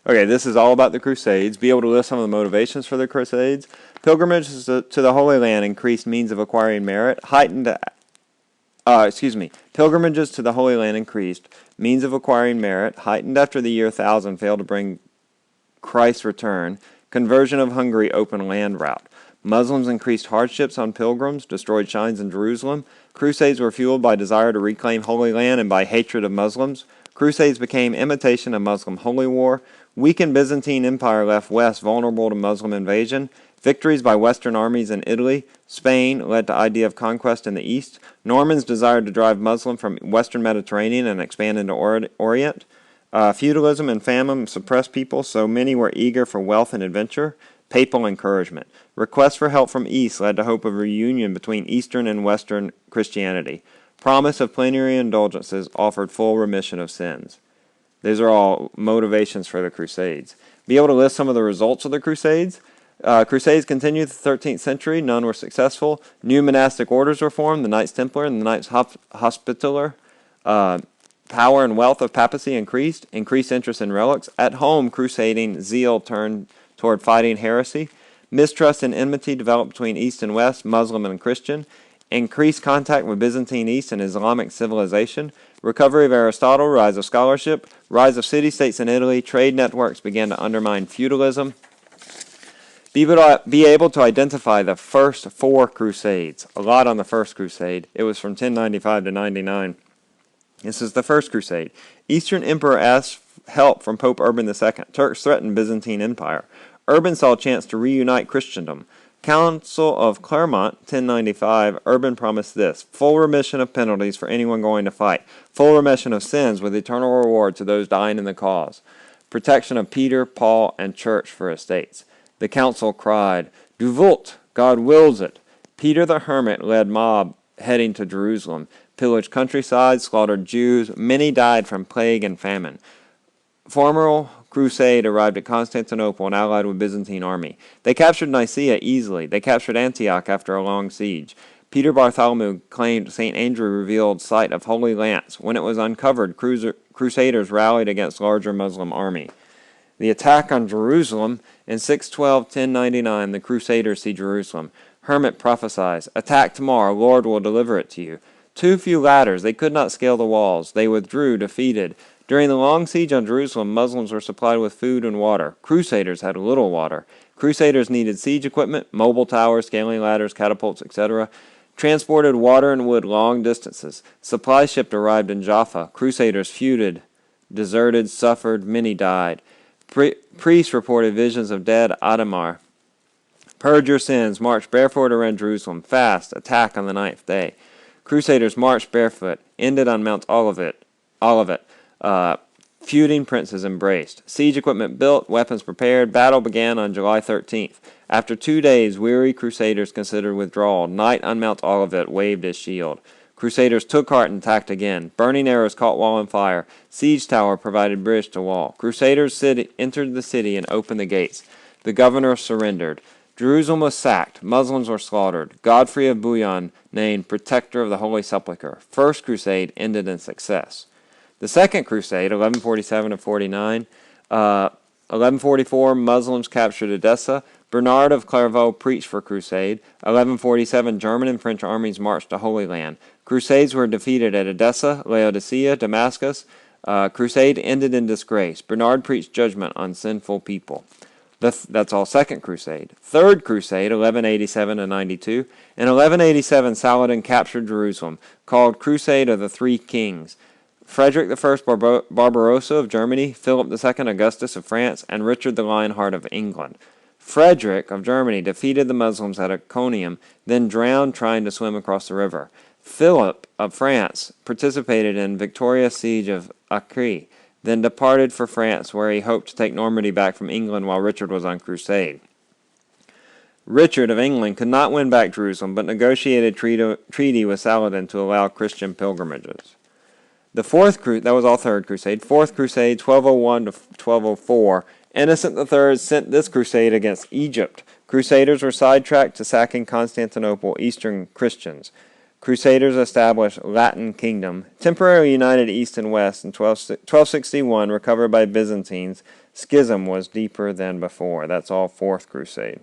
Okay, this is all about the Crusades. Be able to list some of the motivations for the Crusades. Pilgrimages to the Holy Land increased means of acquiring merit. Pilgrimages to the Holy Land increased means of acquiring merit. Heightened after the year 1000 failed to bring Christ's return. Conversion of Hungary opened land route. Muslims increased hardships on pilgrims, destroyed shrines in Jerusalem. Crusades were fueled by desire to reclaim Holy Land and by hatred of Muslims. Crusades became imitation of Muslim holy war. Weakened Byzantine Empire left West vulnerable to Muslim invasion. Victories by Western armies in Italy, Spain led to idea of conquest in the East. Normans desired to drive Muslim from Western Mediterranean and expand into Orient. Feudalism and famine suppressed people, so many were eager for wealth and adventure. Papal encouragement. Requests for help from East led to hope of reunion between Eastern and Western Christianity. Promise of plenary indulgences offered full remission of sins. These are all motivations for the Crusades. Be able to list some of the results of the Crusades. Crusades continued the 13th century. None were successful. New monastic orders were formed, the Knights Templar and the Knights Hospitaller. Power and wealth of papacy increased. Increased interest in relics. At home, crusading zeal turned toward fighting heresy. Mistrust and enmity developed between East and West, Muslim and Christian. Increased contact with Byzantine East and Islamic civilization. Recovery of Aristotle, rise of scholarship, rise of city-states in Italy. Trade networks began to undermine feudalism. Be able to identify the first four Crusades. A lot on the First Crusade. It was from 1095 to 99. This is the First Crusade. Eastern Emperor asked help from Pope Urban II. Turks threatened Byzantine Empire. Urban saw a chance to reunite Christendom. Council of Clermont, 1095, Urban promised this: full remission of penalties for anyone going to fight, full remission of sins with eternal reward to those dying in the cause, protection of Peter, Paul, and church for estates. The council cried, "Du vult, God wills it." Peter the Hermit led mob heading to Jerusalem, pillaged countryside, slaughtered Jews. Many died from plague and famine. Formal crusade arrived at Constantinople and allied with Byzantine army. They captured Nicaea easily. They captured Antioch after a long siege. Peter Bartholomew claimed St. Andrew revealed site of Holy Lance. When it was uncovered, crusaders rallied against larger Muslim army. The attack on Jerusalem in 612-1099, the Crusaders see Jerusalem. Hermit prophesies, "Attack tomorrow, Lord will deliver it to you." Too few ladders, they could not scale the walls. They withdrew, defeated. During the long siege on Jerusalem, Muslims were supplied with food and water. Crusaders had little water. Crusaders needed siege equipment, mobile towers, scaling ladders, catapults, etc. Transported water and wood long distances. Supply ship arrived in Jaffa. Crusaders feuded, deserted, suffered, many died. Priests reported visions of dead Adamar. Purge your sins, march barefoot around Jerusalem, fast, attack on the 9th day. Crusaders marched barefoot, ended on Mount Olivet. Feuding princes embraced. Siege equipment built, weapons prepared. Battle began on July 13th. After 2 days, weary crusaders considered withdrawal. Knight on Mount Olivet waved his shield. Crusaders took heart and attacked again. Burning arrows caught wall on fire. Siege tower provided bridge to wall. Crusaders entered the city and opened the gates. The governor surrendered. Jerusalem was sacked. Muslims were slaughtered. Godfrey of Bouillon named Protector of the Holy Sepulchre. First Crusade ended in success. The Second Crusade, 1147-49, 1144, Muslims captured Edessa. Bernard of Clairvaux preached for crusade. 1147, German and French armies marched to Holy Land. Crusades were defeated at Edessa, Laodicea, Damascus. Crusade ended in disgrace. Bernard preached judgment on sinful people. That's all Second Crusade. Third Crusade, 1187-92. In 1187, Saladin captured Jerusalem, called Crusade of the Three Kings. Frederick I Barbarossa of Germany, Philip II Augustus of France, and Richard the Lionheart of England. Frederick of Germany defeated the Muslims at Iconium, then drowned trying to swim across the river. Philip of France participated in victorious siege of Acre, then departed for France, where he hoped to take Normandy back from England while Richard was on crusade. Richard of England could not win back Jerusalem, but negotiated treaty with Saladin to allow Christian pilgrimages. The that was all Third Crusade. Fourth Crusade, 1201 to 1204. Innocent III sent this crusade against Egypt. Crusaders were sidetracked to sacking Constantinople, Eastern Christians. Crusaders established Latin kingdom. Temporarily united East and West in 1261, recovered by Byzantines. Schism was deeper than before. That's all Fourth Crusade.